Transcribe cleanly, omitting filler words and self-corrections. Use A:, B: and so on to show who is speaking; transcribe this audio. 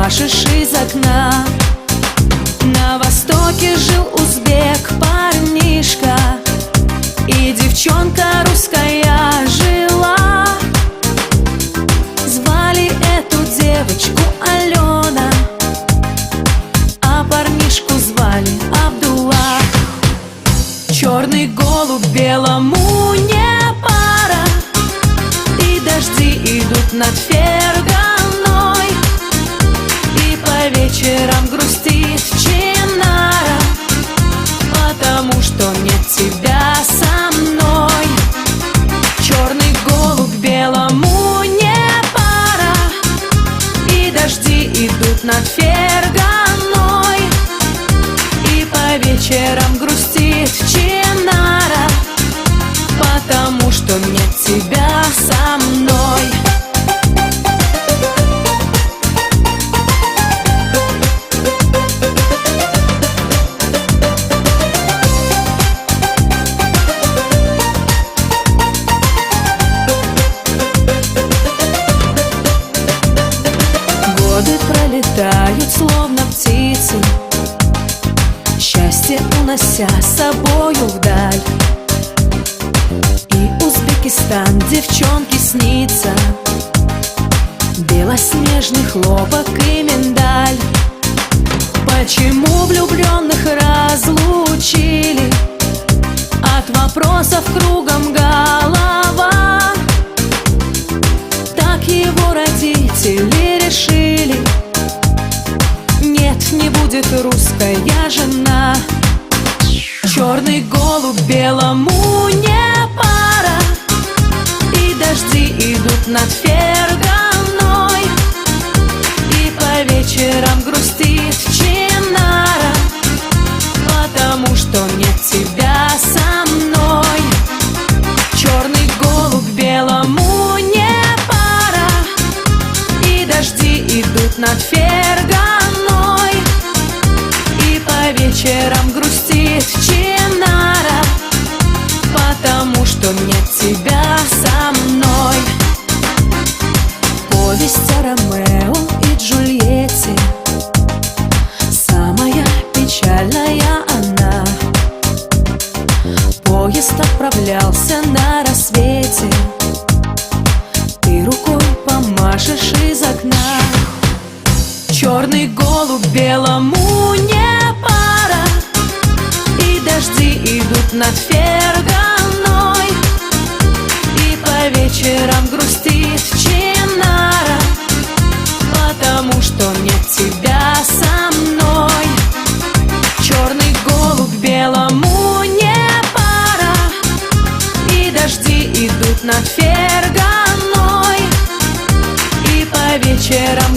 A: помашешь из окна. На востоке жил узбек парнишка, и девчонка русская жила. Звали эту девочку Алена, а парнишку звали Абдулла. Черный голубь белому не пара, и дожди идут над Ферганой, и по вечерам грустит чинара, потому что нет тебя со мной. Черный голубь белому не пара, и дожди идут над Ферганой, и по вечерам грустит чинара, потому что нет тебя со мной. Годы пролетают, словно птицы, счастье унося с собою вдаль. И Узбекистан девчонке снится, белоснежный хлопок и миндаль. Почему влюбленных разлучили? От вопросов кругом голова. Так его родители решили: нет, не будет русская жена. Черный голубь белому не пара, и дожди идут над Ферганой, и по вечерам грустит чинара, потому что нет тебя со мной. Черный голубь белому не пара, и дожди идут над Ферганой, и по вечерам грустит чинара, потому что нет тебя со мной. Повесть о Ромео и Джульетте, самая печальная она. Поезд отправлялся на рассвете, ты рукой помашешь из окна. Черный голубь белому не пара, и дожди идут над Ферганой, и по вечерам грустит чинара, потому что нет тебя со мной. Черный голубь белому не пара, и дожди идут над Ферганой, и по вечерам